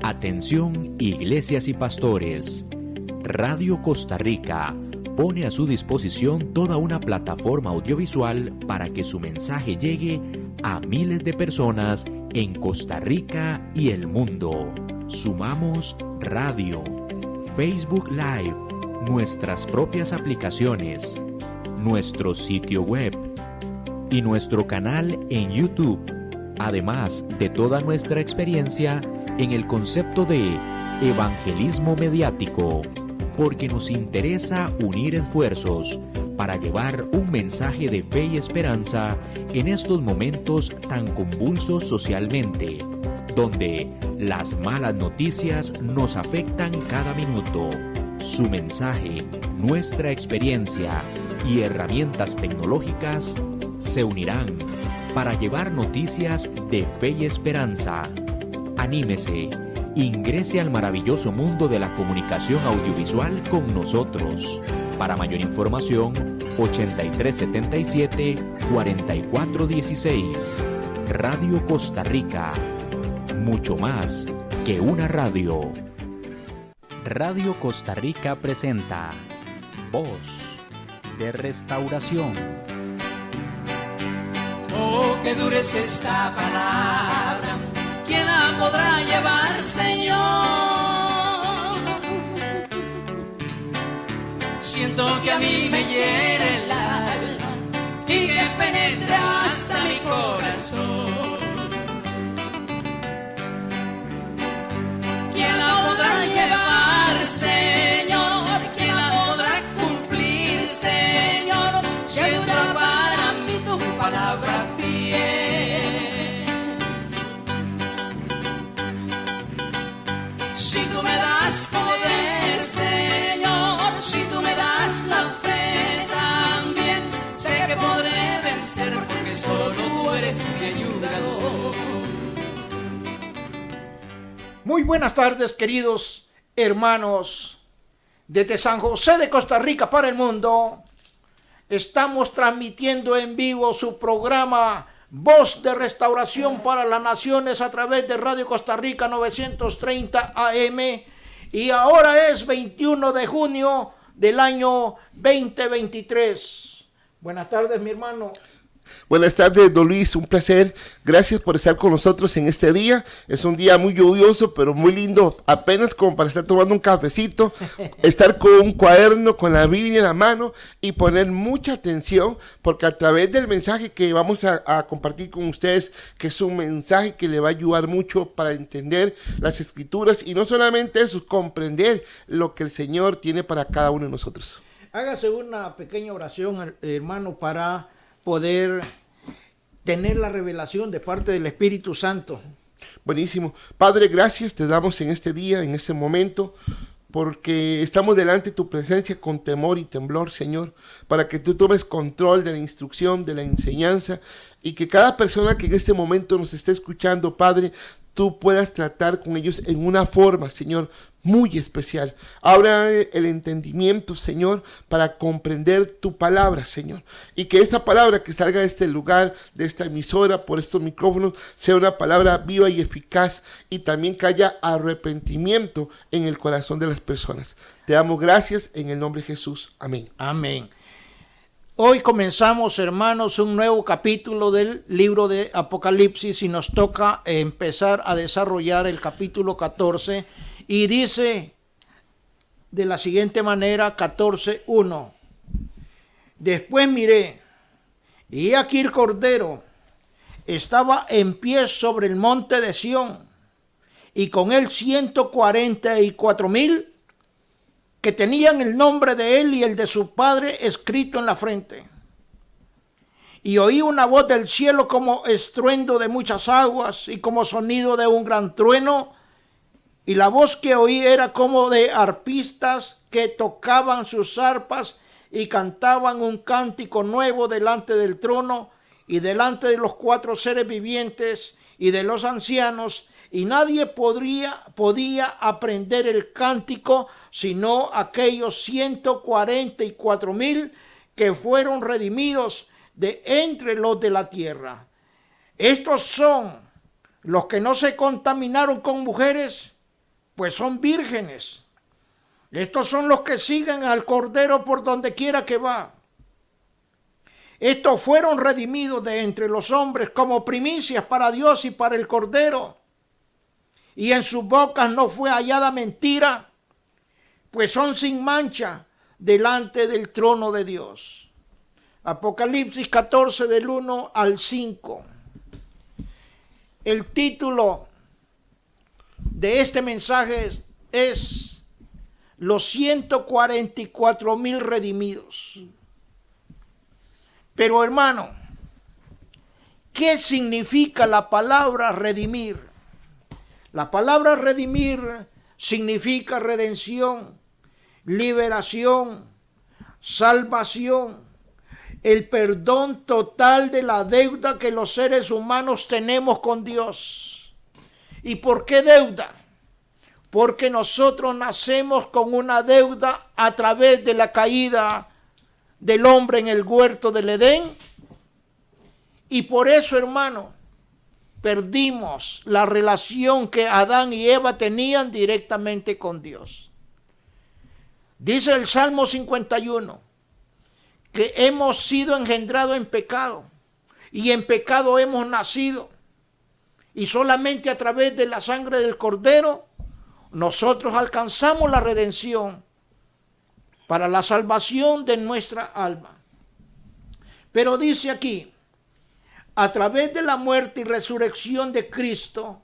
Atención, iglesias y pastores. Radio Costa Rica pone a su disposición toda una plataforma audiovisual para que su mensaje llegue a miles de personas en Costa Rica y el mundo. Sumamos radio, Facebook Live, nuestras propias aplicaciones, nuestro sitio web y nuestro canal en YouTube, además de toda nuestra experiencia en el concepto de evangelismo mediático, porque nos interesa unir esfuerzos para llevar un mensaje de fe y esperanza en estos momentos tan convulsos socialmente, donde las malas noticias nos afectan cada minuto. Su mensaje, nuestra experiencia y herramientas tecnológicas se unirán para llevar noticias de fe y esperanza. Anímese, ingrese al maravilloso mundo de la comunicación audiovisual con nosotros. Para mayor información, 8377-4416. Radio Costa Rica. Mucho más que una radio. Radio Costa Rica presenta Voz de Restauración. Oh, qué dura es esta palabra, ¿quién la podrá llevar, Señor? Siento que a mí me hiere el alma y que penetra hasta mi corazón. ¿Quién la podrá llevar, Señor? ¿Quién la podrá cumplir, Señor? Siento para mí tu palabra fiel. Si tú me das poder, Señor, si tú me das la fe también, sé que podré vencer porque solo tú eres mi ayudador. Muy buenas tardes, queridos hermanos. Desde San José de Costa Rica para el mundo, estamos transmitiendo en vivo su programa Voz de Restauración para las Naciones a través de Radio Costa Rica 930 AM, y ahora es 21 de junio del año 2023. Buenas tardes, mi hermano. Buenas tardes, don Luis, un placer. Gracias por estar con nosotros en este día. Es un día muy lluvioso, pero muy lindo, apenas como para estar tomando un cafecito, estar con un cuaderno, con la Biblia en la mano y poner mucha atención, porque a través del mensaje que vamos a compartir con ustedes, que es un mensaje que le va a ayudar mucho para entender las Escrituras y no solamente eso, comprender lo que el Señor tiene para cada uno de nosotros. Hágase una pequeña oración, hermano, para poder tener la revelación de parte del Espíritu Santo. Buenísimo. Padre, gracias te damos en este día, en este momento, porque estamos delante de tu presencia con temor y temblor, Señor, para que tú tomes control de la instrucción, de la enseñanza, y que cada persona que en este momento nos esté escuchando, Padre, tú puedas tratar con ellos en una forma, Señor, muy especial. Abra el entendimiento, Señor, para comprender tu palabra, Señor. Y que esa palabra que salga de este lugar, de esta emisora, por estos micrófonos, sea una palabra viva y eficaz, y también que haya arrepentimiento en el corazón de las personas. Te damos gracias en el nombre de Jesús. Amén. Amén. Hoy comenzamos, hermanos, un nuevo capítulo del libro de Apocalipsis y nos toca empezar a desarrollar el capítulo 14. Y dice de la siguiente manera, 14:1. Después miré, y aquí el Cordero estaba en pie sobre el monte de Sión, y con él 144,000 que tenían el nombre de él y el de su padre escrito en la frente. Y oí una voz del cielo como estruendo de muchas aguas y como sonido de un gran trueno. Y la voz que oí era como de arpistas que tocaban sus arpas y cantaban un cántico nuevo delante del trono y delante de los 4 seres vivientes y de los ancianos, y nadie podía aprender el cántico sino aquellos 144,000 que fueron redimidos de entre los de la tierra. Estos son los que no se contaminaron con mujeres, pues son vírgenes. Estos son los que siguen al Cordero por donde quiera que va. Estos fueron redimidos de entre los hombres como primicias para Dios y para el Cordero. Y en sus bocas no fue hallada mentira, pues son sin mancha delante del trono de Dios. Apocalipsis 14 del 1 al 5. El título de este mensaje es los 144,000 redimidos. Pero hermano, ¿qué significa la palabra redimir? La palabra redimir significa redención, liberación, salvación, el perdón total de la deuda que los seres humanos tenemos con Dios. ¿Y por qué deuda? Porque nosotros nacemos con una deuda a través de la caída del hombre en el huerto del Edén. Y por eso, hermano, perdimos la relación que Adán y Eva tenían directamente con Dios. Dice el Salmo 51 que hemos sido engendrados en pecado y en pecado hemos nacido. Y solamente a través de la sangre del Cordero nosotros alcanzamos la redención para la salvación de nuestra alma. Pero dice aquí, a través de la muerte y resurrección de Cristo,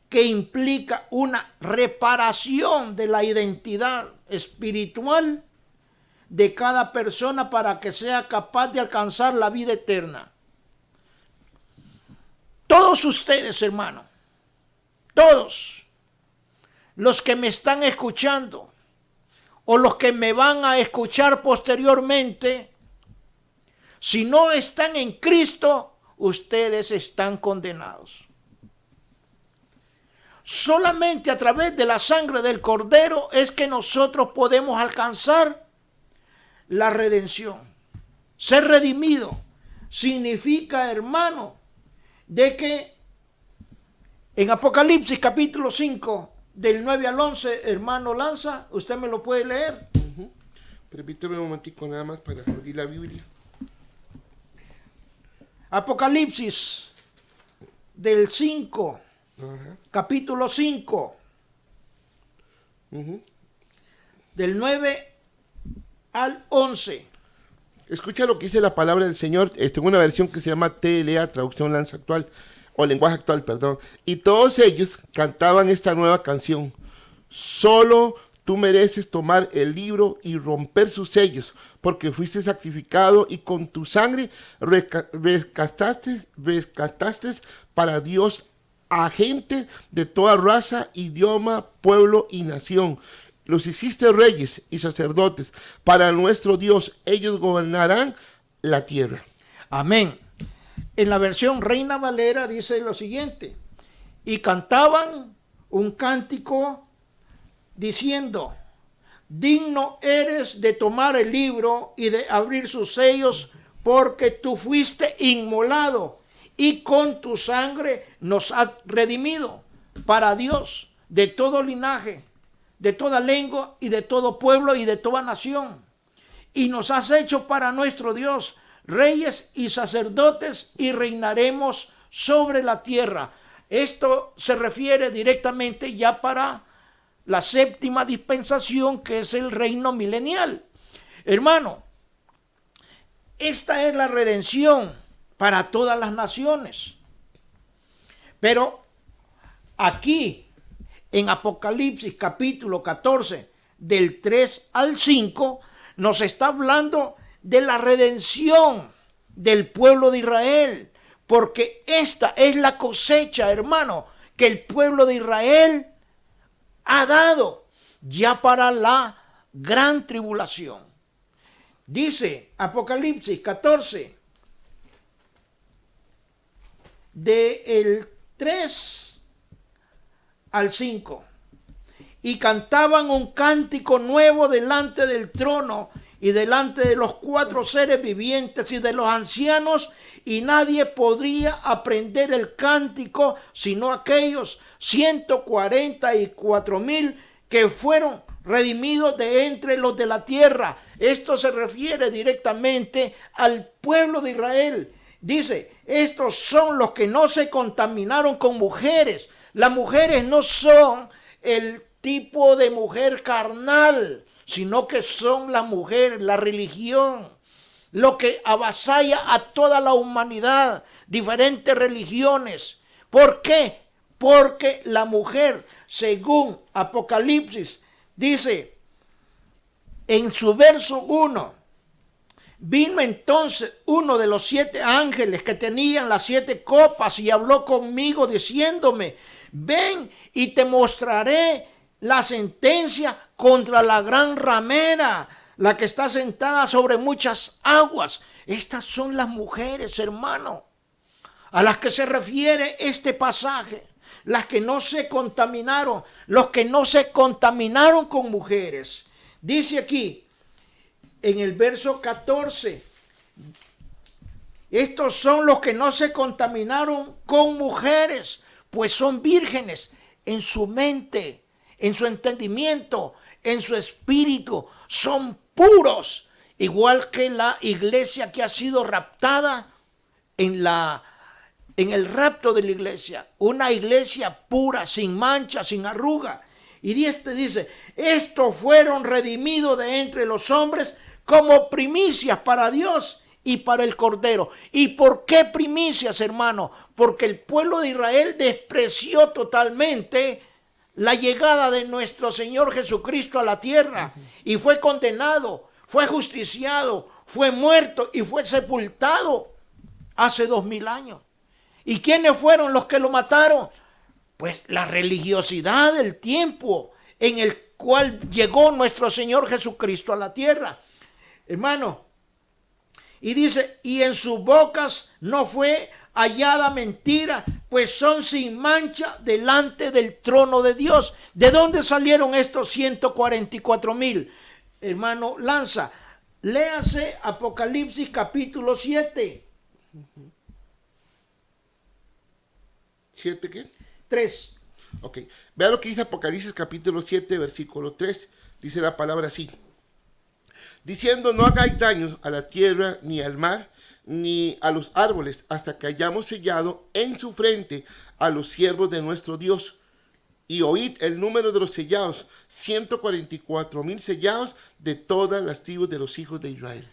que implica una reparación de la identidad espiritual de cada persona para que sea capaz de alcanzar la vida eterna. Todos ustedes, hermanos, todos los que me están escuchando o los que me van a escuchar posteriormente, si no están en Cristo, ustedes están condenados. Solamente a través de la sangre del Cordero es que nosotros podemos alcanzar la redención. Ser redimido significa, hermano, de que en Apocalipsis capítulo 5, del 9 al 11, hermano Lanza, usted me lo puede leer. Permítame un momentico nada más para abrir la Biblia. Apocalipsis del 5, capítulo 5, del 9 al 11. Escucha lo que dice la palabra del Señor. Tengo una versión que se llama TLA, traducción Lanza actual, o lenguaje actual, perdón. Y todos ellos cantaban esta nueva canción. Solo tú mereces tomar el libro y romper sus sellos, porque fuiste sacrificado y con tu sangre rescataste para Dios a gente de toda raza, idioma, pueblo y nación. Los hiciste reyes y sacerdotes para nuestro Dios. Ellos gobernarán la tierra. Amén. En la versión Reina Valera dice lo siguiente: y cantaban un cántico diciendo: digno eres de tomar el libro y de abrir sus sellos, porque tú fuiste inmolado y con tu sangre nos has redimido para Dios de todo linaje, de toda lengua y de todo pueblo y de toda nación. Y nos has hecho para nuestro Dios reyes y sacerdotes, y reinaremos sobre la tierra. Esto se refiere directamente ya para la séptima dispensación, que es el reino milenial. Hermano, esta es la redención para todas las naciones. Pero aquí en Apocalipsis capítulo 14, del 3 al 5, nos está hablando de la redención del pueblo de Israel, porque esta es la cosecha, hermano, que el pueblo de Israel ha dado ya para la gran tribulación. Dice Apocalipsis 14, del 3 al 5. Y cantaban un cántico nuevo delante del trono y delante de los 4 seres vivientes y de los ancianos, y nadie podría aprender el cántico sino aquellos 144,000 que fueron redimidos de entre los de la tierra. Esto se refiere directamente al pueblo de Israel. Dice, estos son los que no se contaminaron con mujeres. Las mujeres no son el tipo de mujer carnal, sino que son la mujer, la religión, lo que avasalla a toda la humanidad, diferentes religiones. ¿Por qué? Porque la mujer, según Apocalipsis, dice en su verso 1, vino entonces uno de los 7 ángeles que tenían las 7 copas y habló conmigo diciéndome, ven y te mostraré la sentencia contra la gran ramera, la que está sentada sobre muchas aguas. Estas son las mujeres, hermano, a las que se refiere este pasaje. Las que no se contaminaron, los que no se contaminaron con mujeres. Dice aquí, en el verso 14, estos son los que no se contaminaron con mujeres, pues son vírgenes en su mente, en su entendimiento, en su espíritu, son puros, igual que la iglesia que ha sido raptada en el rapto de la iglesia, una iglesia pura, sin mancha, sin arruga. Y este dice, estos fueron redimidos de entre los hombres como primicias para Dios y para el Cordero. ¿Y por qué primicias, hermano? Porque el pueblo de Israel despreció totalmente la llegada de nuestro Señor Jesucristo a la tierra y fue condenado, fue justiciado, fue muerto y fue sepultado hace 2000 años. ¿Y quiénes fueron los que lo mataron? Pues la religiosidad del tiempo en el cual llegó nuestro Señor Jesucristo a la tierra. Hermano, y dice, y en sus bocas no fue hallada mentira, pues son sin mancha delante del trono de Dios. ¿De dónde salieron estos 144,000? Hermano Lanza, léase Apocalipsis capítulo 7. ¿7 qué? 3. Ok. Vea lo que dice Apocalipsis capítulo 7, versículo 3. Dice la palabra así. Diciendo, no hagáis daños a la tierra, ni al mar, ni a los árboles, hasta que hayamos sellado en su frente a los siervos de nuestro Dios. Y oíd el número de los sellados, 144,000 sellados de todas las tribus de los hijos de Israel.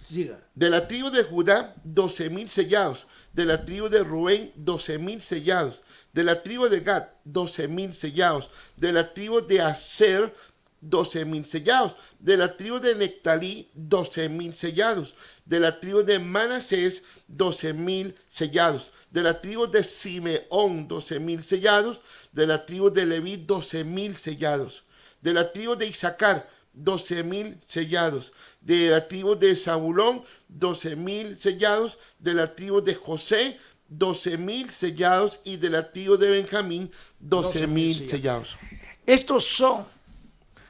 Siga. De la tribu de Judá, 12,000 sellados. De la tribu de Rubén, 12,000 sellados. De la tribu de Gad, 12,000 sellados. De la tribu de Aser, 12,000 sellados. De la tribu de Nectalí, 12,000 sellados. De la tribu de Manasés, 12,000 sellados. De la tribu de Simeón, 12,000 sellados. De la tribu de Leví, 12,000 sellados. De la tribu de Isaacar, 12,000 sellados. De la tribu de Zabulón, 12,000 sellados. De la tribu de José, 12,000 sellados. Y de la tribu de Benjamín, 12,000 sellados. Estos son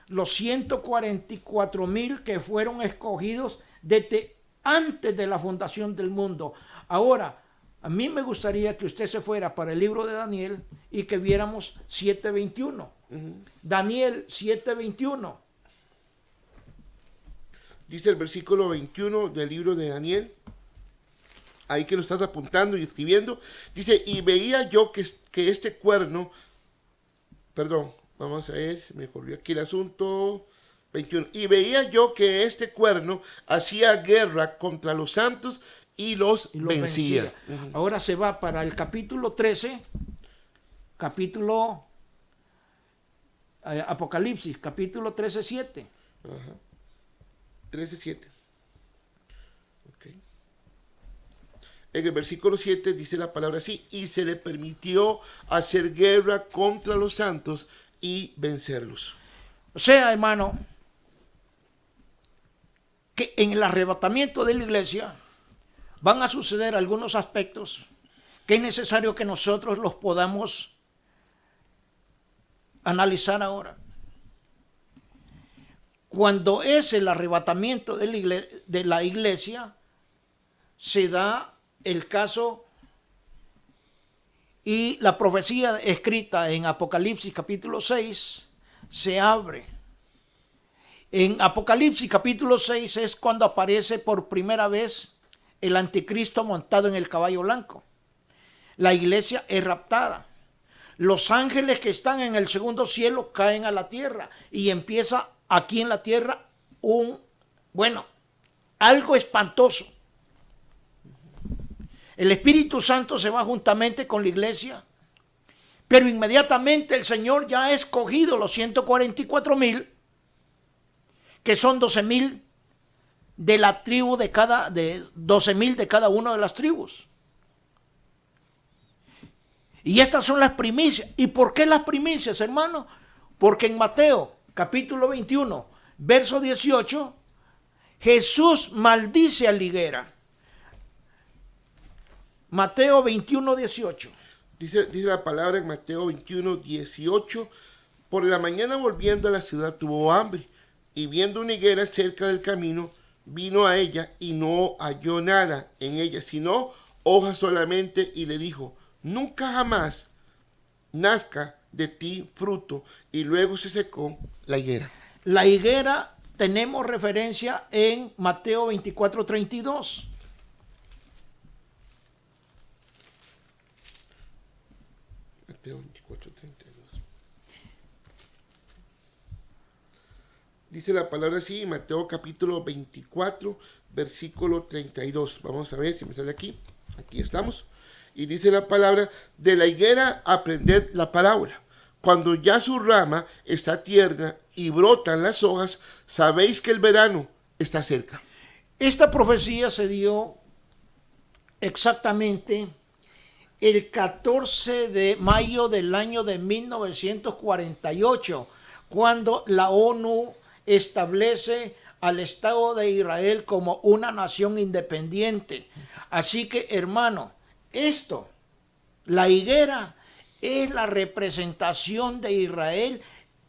los 144,000 que fueron escogidos desde antes de la fundación del mundo. Ahora, a mí me gustaría que usted se fuera para el libro de Daniel y que viéramos 7:21. Daniel 7:21. Dice el versículo 21 del libro de Daniel, ahí que lo estás apuntando y escribiendo, dice, y veía yo que este cuerno, perdón, vamos a ver, me corrió aquí el asunto, 21, y veía yo que este cuerno hacía guerra contra los santos y los vencía. Ahora se va para el capítulo 13, Apocalipsis, capítulo 13:7. Ajá. 13:7. Okay. En el versículo 7 dice la palabra así, y se le permitió hacer guerra contra los santos y vencerlos. O sea, hermano, que en el arrebatamiento de la iglesia van a suceder algunos aspectos que es necesario que nosotros los podamos analizar ahora. cuando es el arrebatamiento de la iglesia, se da el caso y la profecía escrita en Apocalipsis capítulo 6 se abre. En Apocalipsis capítulo 6 es cuando aparece por primera vez el anticristo montado en el caballo blanco. La iglesia es raptada. Los ángeles que están en el segundo cielo caen a la tierra y empieza aquí en la tierra algo espantoso. El Espíritu Santo se va juntamente con la iglesia, pero inmediatamente el Señor ya ha escogido los 144,000, que son 12,000 de la tribu de 12,000 de cada una de las tribus. Y estas son las primicias. ¿Y por qué las primicias, hermano? Porque en Mateo capítulo 21, verso 18, Jesús maldice a la higuera. Mateo 21, 18. Dice la palabra en Mateo 21, 18. Por la mañana volviendo a la ciudad tuvo hambre, y viendo una higuera cerca del camino, vino a ella y no halló nada en ella, sino hojas solamente, y le dijo: nunca jamás nazca de ti fruto. Y luego se secó la higuera. La higuera tenemos referencia en Mateo 24, 32. Mateo 24, 32. Dice la palabra así, Mateo capítulo 24, versículo 32. Vamos a ver si me sale aquí. Aquí estamos. Y dice la palabra: de la higuera aprended la parábola. Cuando ya su rama está tierna y brotan las hojas, sabéis que el verano está cerca. Esta profecía se dio exactamente el 14 de mayo del año de 1948, cuando la ONU establece al Estado de Israel como una nación independiente. Así que, hermano, la higuera es la representación de Israel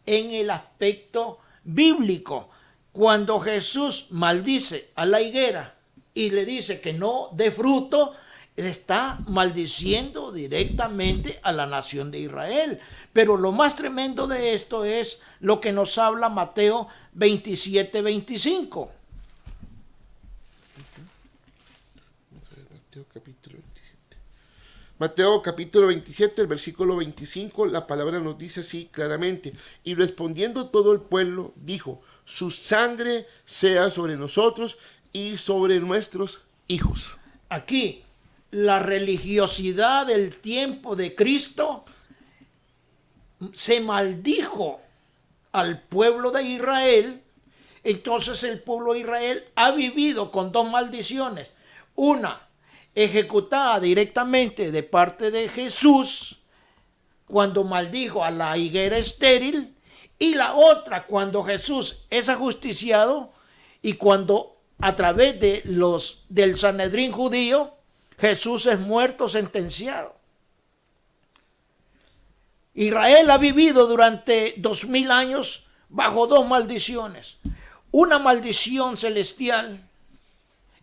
en el aspecto bíblico. Cuando Jesús maldice a la higuera y le dice que no dé fruto, está maldiciendo directamente a la nación de Israel. Pero lo más tremendo de esto es lo que nos habla Mateo 27, 25. Vamos a ver, Mateo capítulo 27, el versículo 25, la palabra nos dice así claramente: y respondiendo todo el pueblo, dijo: su sangre sea sobre nosotros y sobre nuestros hijos. Aquí, la religiosidad del tiempo de Cristo se maldijo al pueblo de Israel. Entonces el pueblo de Israel ha vivido con dos maldiciones. Una ejecutada directamente de parte de Jesús, cuando maldijo a la higuera estéril, y la otra cuando Jesús es ajusticiado y cuando a través del Sanedrín judío Jesús es muerto, sentenciado. Israel ha vivido durante 2000 años bajo dos maldiciones: una maldición celestial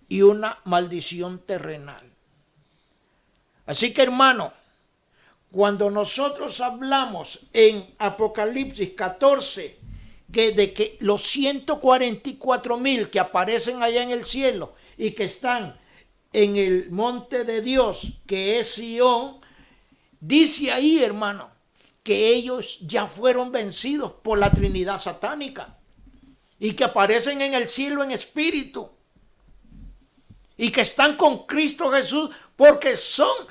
y una maldición terrenal. Así que, hermano, cuando nosotros hablamos en Apocalipsis 14 de que los 144,000 que aparecen allá en el cielo y que están en el monte de Dios, que es Sión, dice ahí, hermano, que ellos ya fueron vencidos por la Trinidad satánica y que aparecen en el cielo en espíritu y que están con Cristo Jesús, porque son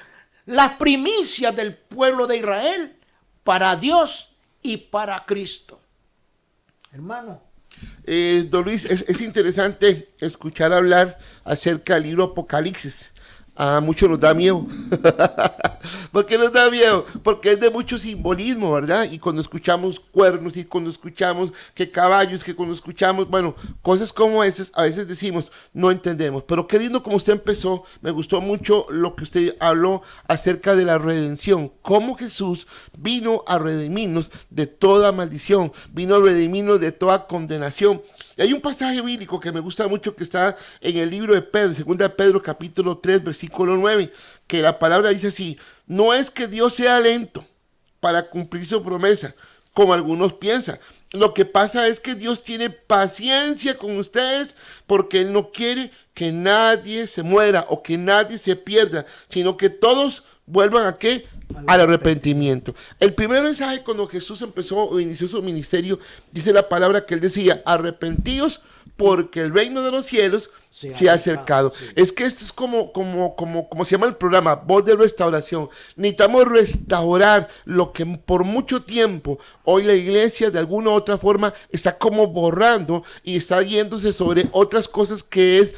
las primicias del pueblo de Israel para Dios y para Cristo. Hermano. Don Luis, es interesante escuchar hablar acerca del libro Apocalipsis. A mucho nos da miedo. ¿Por qué nos da miedo? Porque es de mucho simbolismo, ¿verdad? Y cuando escuchamos cuernos, y cuando escuchamos que caballos, que cuando escuchamos, bueno, cosas como esas, a veces decimos, no entendemos. Pero qué lindo como usted empezó, me gustó mucho lo que usted habló acerca de la redención. Cómo Jesús vino a redimirnos de toda maldición, vino a redimirnos de toda condenación. Y hay un pasaje bíblico que me gusta mucho que está en el libro de Pedro, 2 Pedro capítulo 3, versículo 9, que la palabra dice así: no es que Dios sea lento para cumplir su promesa, como algunos piensan. Lo que pasa es que Dios tiene paciencia con ustedes porque Él no quiere que nadie se muera o que nadie se pierda, sino que todos vuelvan a ¿qué? Al arrepentimiento. El primer mensaje cuando Jesús empezó o inició su ministerio, dice la palabra que Él decía: arrepentíos porque el reino de los cielos se ha acercado. Sí. Es que esto es como se llama el programa, Voz de Restauración. Necesitamos restaurar lo que por mucho tiempo hoy la iglesia de alguna u otra forma está como borrando y está yéndose sobre otras cosas que es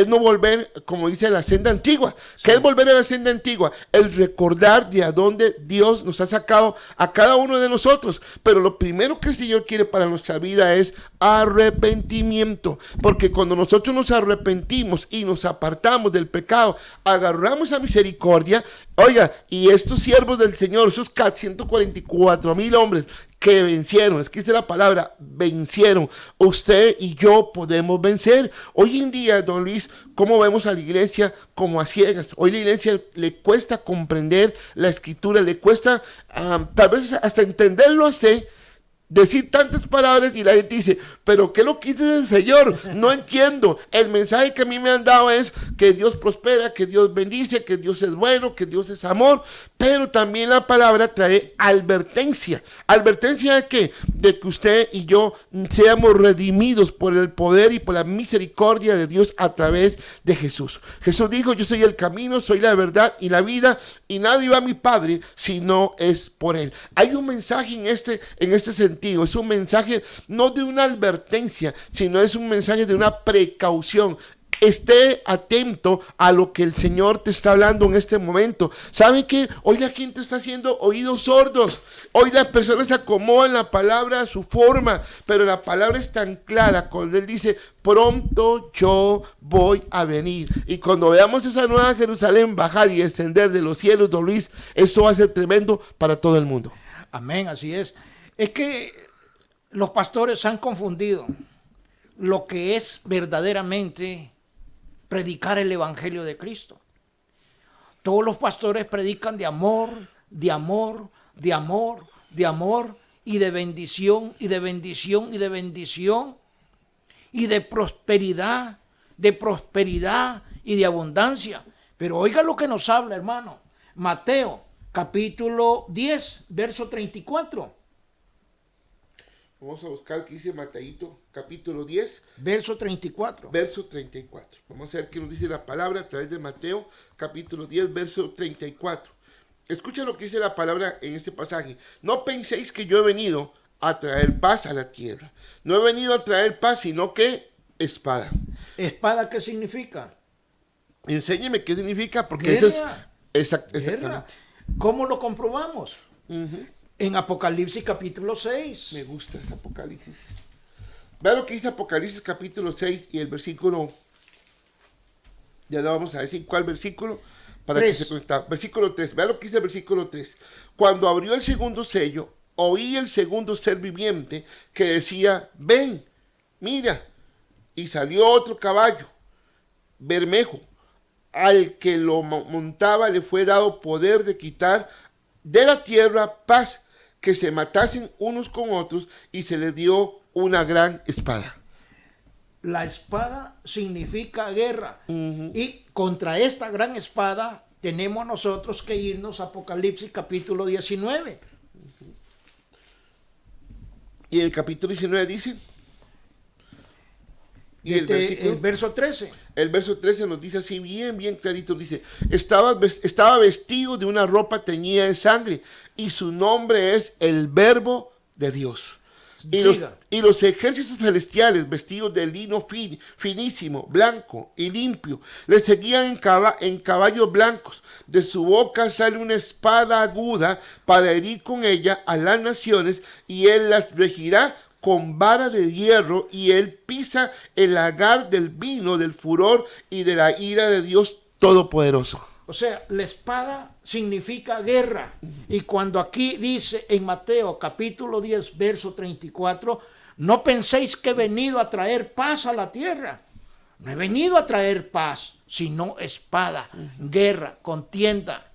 no volver, como dice, a la senda antigua. Sí. ¿Qué es volver a la senda antigua? El recordar de a dónde Dios nos ha sacado a cada uno de nosotros. Pero lo primero que el Señor quiere para nuestra vida es arrepentimiento. Porque cuando nosotros nos arrepentimos y nos apartamos del pecado, agarramos a misericordia. Oiga, y estos siervos del Señor, esos 144,000 hombres que vencieron, es que dice la palabra, vencieron. Usted y yo podemos vencer. Hoy en día, don Luis, ¿cómo vemos a la iglesia como a ciegas? Hoy la iglesia le cuesta comprender la escritura, le cuesta tal vez hasta entenderlo así, decir tantas palabras y la gente dice, pero ¿qué lo quise el Señor? No entiendo. El mensaje que a mí me han dado es que Dios prospera, que Dios bendice, que Dios es bueno, que Dios es amor, pero también la palabra trae advertencia. ¿Advertencia de qué? De que usted y yo seamos redimidos por el poder y por la misericordia de Dios a través de Jesús. Jesús dijo: yo soy el camino, soy la verdad y la vida, y nadie va a mi Padre si no es por Él. Hay un mensaje en este sentido. Es un mensaje no de una advertencia, sino es un mensaje de una precaución. Esté atento a lo que el Señor te está hablando en este momento. ¿Sabe qué? Hoy la gente está haciendo oídos sordos. Hoy las personas se acomodan la palabra a su forma, pero la palabra es tan clara cuando Él dice: pronto yo voy a venir. Y cuando veamos esa nueva Jerusalén bajar y descender de los cielos, don Luis, esto va a ser tremendo para todo el mundo. Amén, así es. Es que los pastores han confundido lo que es verdaderamente predicar el evangelio de Cristo. Todos los pastores predican de amor, de amor, de amor, de amor, y de bendición, y de bendición, y de bendición, y de prosperidad y de abundancia. Pero oiga lo que nos habla, hermano. Mateo, capítulo 10, verso 34. Vamos a buscar que dice Mateíto, capítulo 10. Verso 34. Verso 34. Vamos a ver qué nos dice la palabra a través de Mateo, capítulo 10, verso 34. Escucha lo que dice la palabra en este pasaje. No penséis que yo he venido a traer paz a la tierra. No he venido a traer paz, sino que espada. ¿Espada qué significa? Enséñeme qué significa, porque eso es... Exactamente. ¿Cómo lo comprobamos? En Apocalipsis capítulo 6. Me gusta ese Apocalipsis. Vea lo que dice Apocalipsis capítulo 6 y el versículo, ya lo vamos a decir cuál versículo, para 3. Que se conecta. Versículo 3, vea lo que dice el versículo 3. Cuando abrió el segundo sello, oí el segundo ser viviente que decía: ven, mira. Y salió otro caballo, bermejo. Al que lo montaba le fue dado poder de quitar de la tierra paz, que se matasen unos con otros, y se les dio una gran espada. La espada significa guerra. Y contra esta gran espada tenemos nosotros que irnos a Apocalipsis capítulo 19. Y el capítulo 19 dice... Y el verso 13. El verso 13 nos dice así, bien clarito, dice: estaba vestido de una ropa teñida de sangre, y su nombre es el Verbo de Dios. Y los ejércitos celestiales, vestidos de lino finísimo, blanco y limpio, le seguían en caballos blancos. De su boca sale una espada aguda para herir con ella a las naciones, y él las regirá con vara de hierro, y él pisa el lagar del vino del furor y de la ira de Dios Todopoderoso. O sea, la espada significa guerra. Y cuando aquí dice en Mateo capítulo 10, verso 34, no penséis que he venido a traer paz a la tierra. No he venido a traer paz, sino espada, guerra, contienda.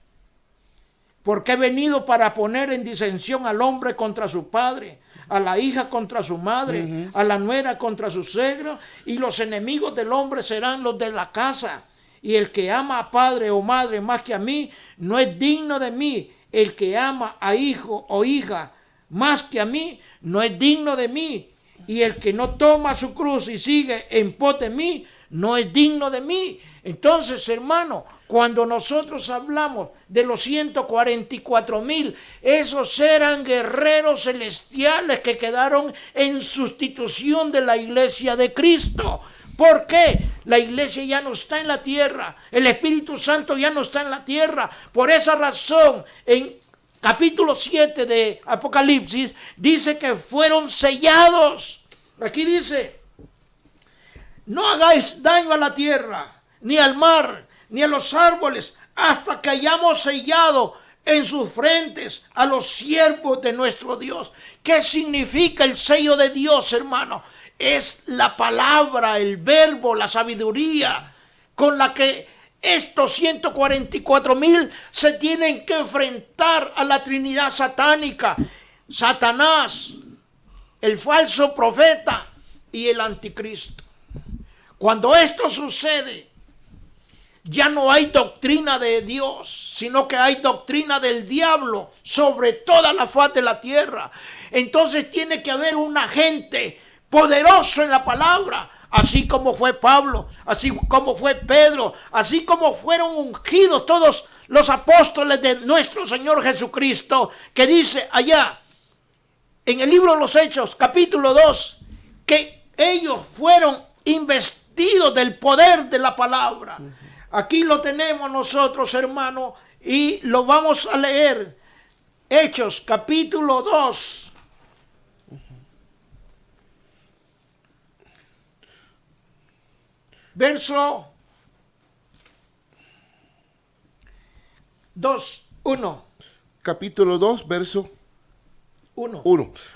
Porque he venido para poner en disensión al hombre contra su padre, a la hija contra su madre, a la nuera contra su suegro, y los enemigos del hombre serán los de la casa. Y el que ama a padre o madre más que a mí, no es digno de mí. El que ama a hijo o hija más que a mí, no es digno de mí. Y el que no toma su cruz y sigue en pos de mí, no es digno de mí. Entonces, hermano, cuando nosotros hablamos de los 144,000, esos eran guerreros celestiales que quedaron en sustitución de la iglesia de Cristo. ¿Por qué? La iglesia ya no está en la tierra. El Espíritu Santo ya no está en la tierra. Por esa razón, en capítulo 7 de Apocalipsis, dice que fueron sellados. Aquí dice, no hagáis daño a la tierra, ni al mar, ni a los árboles, hasta que hayamos sellado en sus frentes a los siervos de nuestro Dios. ¿Qué significa el sello de Dios, hermano? Es la palabra, el verbo, la sabiduría con la que estos 144,000 se tienen que enfrentar a la Trinidad satánica, Satanás, el falso profeta y el anticristo. Cuando esto sucede, ya no hay doctrina de Dios, sino que hay doctrina del diablo sobre toda la faz de la tierra. Entonces tiene que haber un agente poderoso en la palabra, así como fue Pablo, así como fue Pedro, así como fueron ungidos todos los apóstoles de nuestro Señor Jesucristo, que dice allá en el libro de los Hechos, capítulo 2, que ellos fueron investidos del poder de la palabra. Aquí lo tenemos nosotros, hermano, y lo vamos a leer. Hechos, capítulo 2. Verso 2, 1. Capítulo 2, verso 1.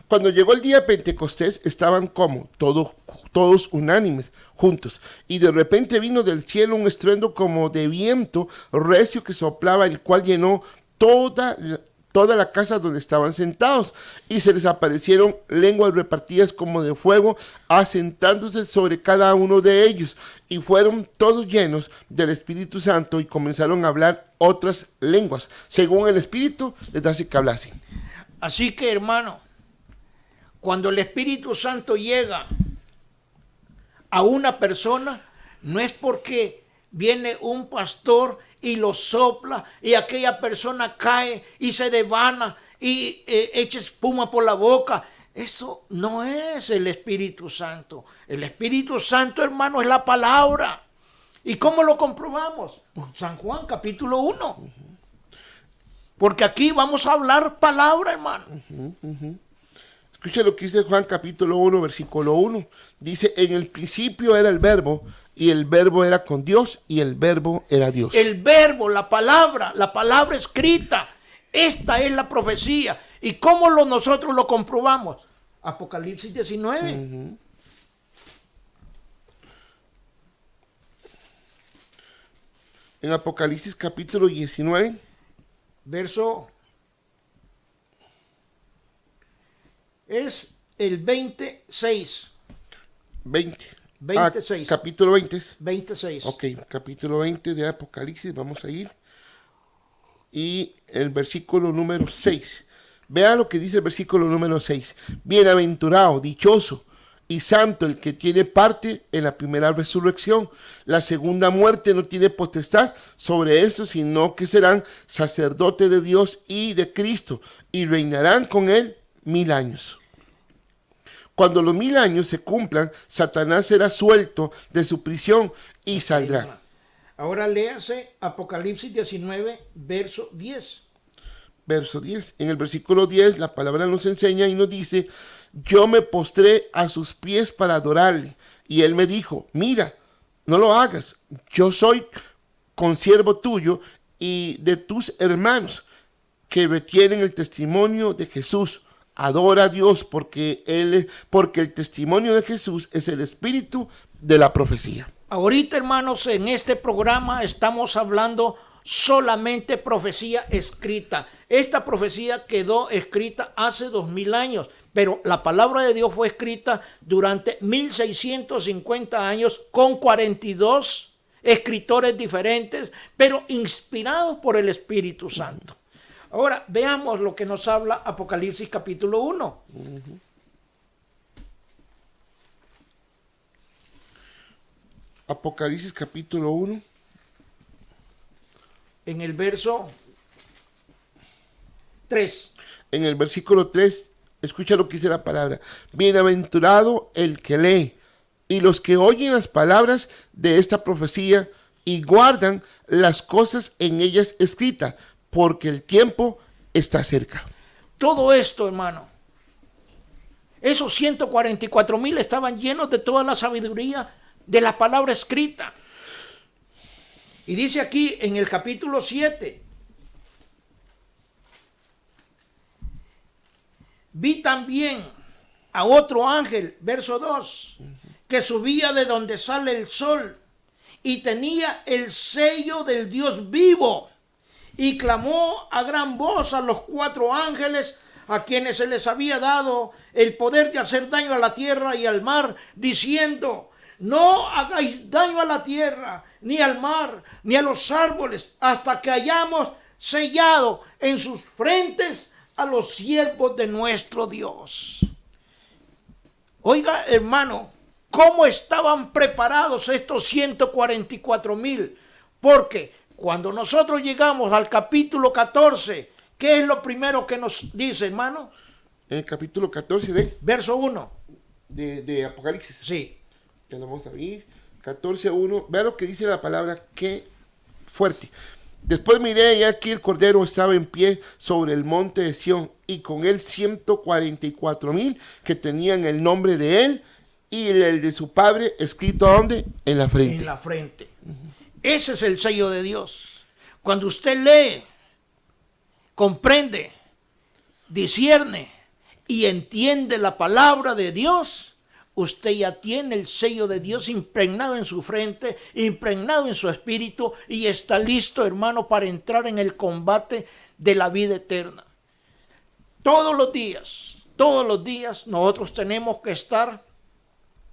Cuando llegó el día de Pentecostés, estaban como todos unánimes, juntos. Y de repente vino del cielo un estruendo como de viento recio que soplaba, el cual llenó toda la casa donde estaban sentados, y se les aparecieron lenguas repartidas como de fuego, asentándose sobre cada uno de ellos, y fueron todos llenos del Espíritu Santo, y comenzaron a hablar otras lenguas, según el Espíritu les hace que hablasen. Así que, hermano, cuando el Espíritu Santo llega a una persona, no es porque viene un pastor y lo sopla y aquella persona cae y se devana y echa espuma por la boca. Eso no es el Espíritu Santo. El Espíritu Santo, hermano, es la palabra. ¿Y cómo lo comprobamos? San Juan, capítulo 1. Porque aquí vamos a hablar palabra, hermano. Escucha lo que dice Juan capítulo 1, versículo 1. Dice, en el principio era el verbo, y el verbo era con Dios, y el verbo era Dios. El verbo, la palabra escrita. Esta es la profecía. ¿Y cómo nosotros lo comprobamos? Apocalipsis 19. En Apocalipsis capítulo 19. Verso es el 26. 26. Capítulo 20. 26. Ok, capítulo 20 de Apocalipsis, vamos a ir. Y el versículo número 6. Vea lo que dice el versículo número 6. Bienaventurado, dichoso y santo el que tiene parte en la primera resurrección. La segunda muerte no tiene potestad sobre esto, sino que serán sacerdotes de Dios y de Cristo, y reinarán con él 1000 años. Cuando los 1000 años se cumplan, Satanás será suelto de su prisión y saldrá. Ahora léase Apocalipsis 19, verso 10. Verso 10. En el versículo 10 la palabra nos enseña y nos dice: yo me postré a sus pies para adorarle. Y él me dijo: mira, no lo hagas. Yo soy consiervo tuyo y de tus hermanos que retienen el testimonio de Jesús. Adora a Dios porque el testimonio de Jesús es el espíritu de la profecía. Ahorita, hermanos, en este programa estamos hablando solamente profecía escrita. Esta profecía quedó escrita hace 2000 años, pero la palabra de Dios fue escrita durante 1650 años con 42 escritores diferentes, pero inspirados por el Espíritu Santo. Ahora veamos lo que nos habla Apocalipsis capítulo 1. Apocalipsis capítulo 1. En el verso 3. En el versículo 3, escucha lo que dice la palabra: bienaventurado el que lee y los que oyen las palabras de esta profecía y guardan las cosas en ellas escritas, porque el tiempo está cerca. Todo esto, hermano, esos 144,000 estaban llenos de toda la sabiduría de la palabra escrita. Y dice aquí en el capítulo 7: vi también a otro ángel, verso 2, que subía de donde sale el sol y tenía el sello del Dios vivo, y clamó a gran voz a los 4 ángeles a quienes se les había dado el poder de hacer daño a la tierra y al mar, diciendo: no hagáis daño a la tierra, ni al mar, ni a los árboles, hasta que hayamos sellado en sus frentes a los siervos de nuestro Dios. Oiga, hermano, ¿cómo estaban preparados estos 144,000? Porque cuando nosotros llegamos al capítulo 14, ¿qué es lo primero que nos dice, hermano? En el capítulo 14 de... Verso 1. De Apocalipsis. Sí. Ya lo vamos a abrir. 14:1. Vea lo que dice la palabra, qué fuerte. Después miré y aquí el Cordero estaba en pie sobre el monte de Sión, y con él 144,000 que tenían el nombre de él y el de su padre escrito ¿dónde? En la frente. En la frente. Ese es el sello de Dios. Cuando usted lee, comprende, discierne y entiende la palabra de Dios, usted ya tiene el sello de Dios impregnado en su frente, impregnado en su espíritu, y está listo, hermano, para entrar en el combate de la vida eterna. Todos los días nosotros tenemos que estar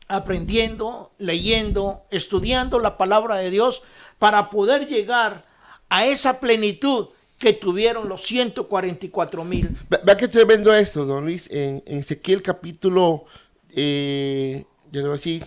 aprendiendo, leyendo, estudiando la palabra de Dios para poder llegar a esa plenitud que tuvieron los 144,000. Vea qué tremendo esto, don Luis, en Ezequiel capítulo... ya lo voy a decir,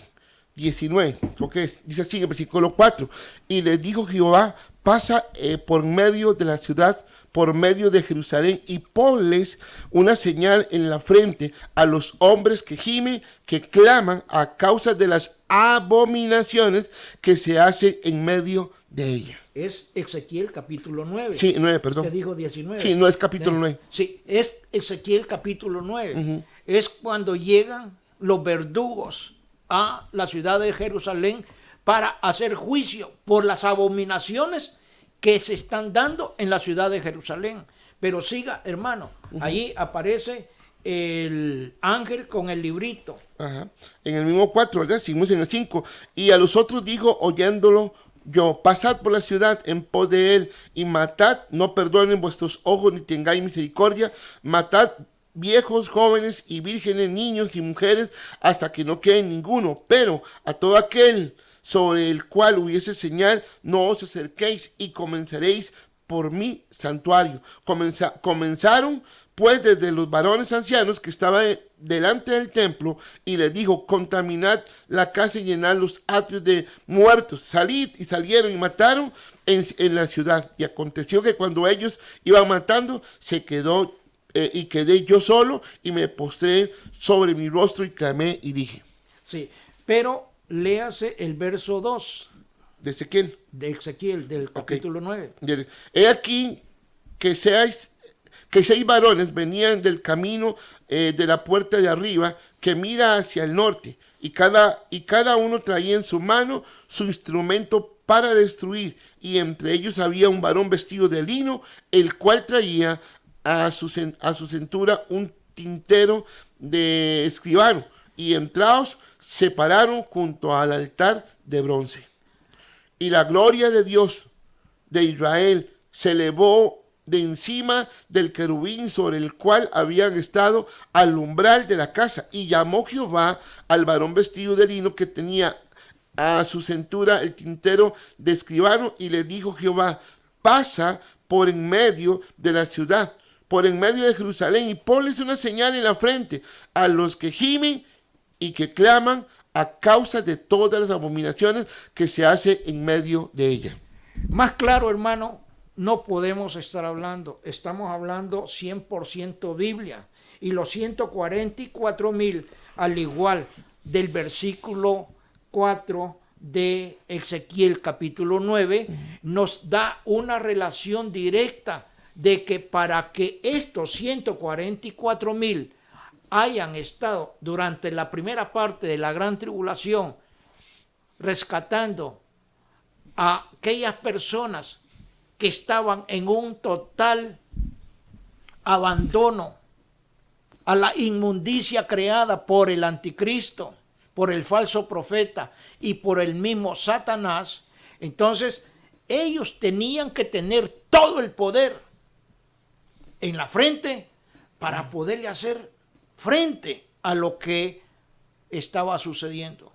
19, creo que es, dice así en el versículo 4: y les dijo Jehová: pasa por medio de la ciudad, por medio de Jerusalén, y ponles una señal en la frente a los hombres que gimen, que claman a causa de las abominaciones que se hacen en medio de ella. Es Ezequiel capítulo 9. Sí, 9, perdón. Usted dijo 19. Sí, no es capítulo 9. Sí, es Ezequiel capítulo 9. Es cuando llegan los verdugos a la ciudad de Jerusalén para hacer juicio por las abominaciones que se están dando en la ciudad de Jerusalén. Pero siga, hermano, ahí aparece el ángel con el librito. Ajá. En el mismo 4, ¿verdad? Seguimos en el 5. Y a los otros dijo, oyéndolo yo: pasad por la ciudad en pos de él y matad, no perdonen vuestros ojos ni tengáis misericordia, matad viejos, jóvenes y vírgenes, niños y mujeres, hasta que no quede ninguno. Pero a todo aquel sobre el cual hubiese señal, no os acerquéis, y comenzaréis por mi santuario. Comenzaron pues desde los varones ancianos que estaban delante del templo, y les dijo: contaminad la casa y llenad los atrios de muertos, salid. Y salieron y mataron en la ciudad. Y aconteció que cuando ellos iban matando, se quedó y quedé yo solo y me postré sobre mi rostro y clamé y dije. Sí, pero léase el verso 2 De Ezequiel. de Ezequiel, del capítulo 9. He aquí que seis varones venían del camino de la puerta de arriba que mira hacia el norte, y cada uno traía en su mano su instrumento para destruir, y entre ellos había un varón vestido de lino, el cual traía a su cintura un tintero de escribano, y entrados se pararon junto al altar de bronce. Y la gloria de Dios de Israel se elevó de encima del querubín sobre el cual habían estado al umbral de la casa. Y llamó Jehová al varón vestido de lino que tenía a su cintura el tintero de escribano, y le dijo Jehová: pasa por en medio de la ciudad, por en medio de Jerusalén, y ponles una señal en la frente a los que gimen y que claman a causa de todas las abominaciones que se hace en medio de ella. Más claro, hermano, no podemos estar hablando. Estamos hablando 100% Biblia. Y los 144,000, al igual del versículo 4 de Ezequiel capítulo 9, nos da una relación directa de que para que estos 144,000 hayan estado durante la primera parte de la gran tribulación rescatando a aquellas personas que estaban en un total abandono a la inmundicia creada por el anticristo, por el falso profeta y por el mismo Satanás, entonces ellos tenían que tener todo el poder en la frente para poderle hacer frente a lo que estaba sucediendo.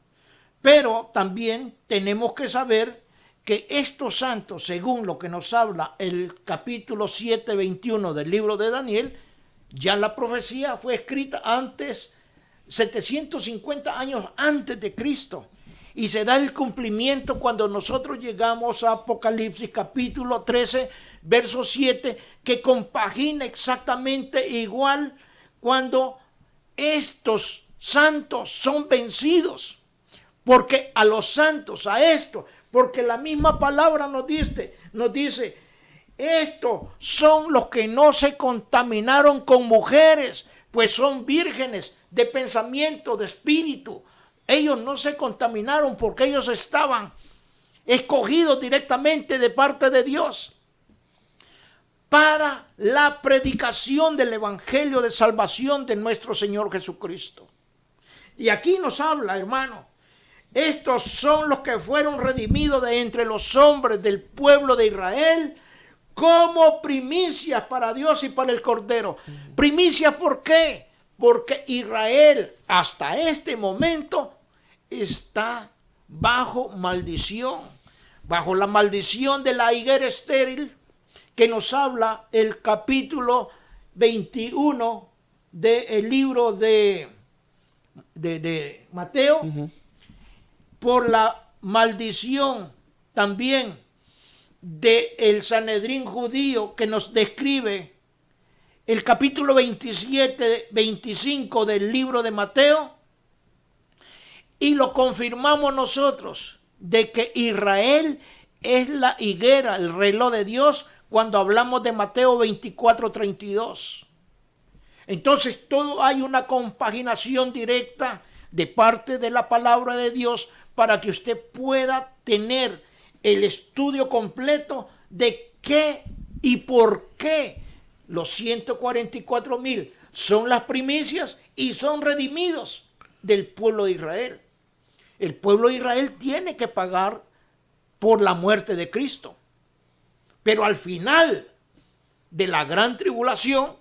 Pero también tenemos que saber que estos santos, según lo que nos habla el capítulo 7, 21 del libro de Daniel, ya la profecía fue escrita antes, 750 años antes de Cristo. Y se da el cumplimiento cuando nosotros llegamos a Apocalipsis capítulo 13, verso 7, que compagina exactamente igual cuando estos santos son vencidos. Porque a los santos, a esto, porque la misma palabra nos dice, estos son los que no se contaminaron con mujeres, pues son vírgenes de pensamiento, de espíritu. Ellos no se contaminaron porque ellos estaban escogidos directamente de parte de Dios para la predicación del evangelio de salvación de nuestro Señor Jesucristo. Y aquí nos habla, hermano, estos son los que fueron redimidos de entre los hombres del pueblo de Israel como primicias para Dios y para el Cordero. Primicias, ¿por qué? Porque Israel hasta este momento está bajo maldición, bajo la maldición de la higuera estéril, que nos habla el capítulo 21 del libro de Mateo. Por la maldición también del Sanedrín judío que nos describe el capítulo 27, 25 del libro de Mateo, y lo confirmamos nosotros de que Israel es la higuera, el reloj de Dios, cuando hablamos de Mateo 24, 32. Entonces todo hay una compaginación directa de parte de la palabra de Dios para que usted pueda tener el estudio completo de qué y por qué los 144,000 son las primicias y son redimidos del pueblo de Israel. El pueblo de Israel tiene que pagar por la muerte de Cristo. Pero al final de la gran tribulación,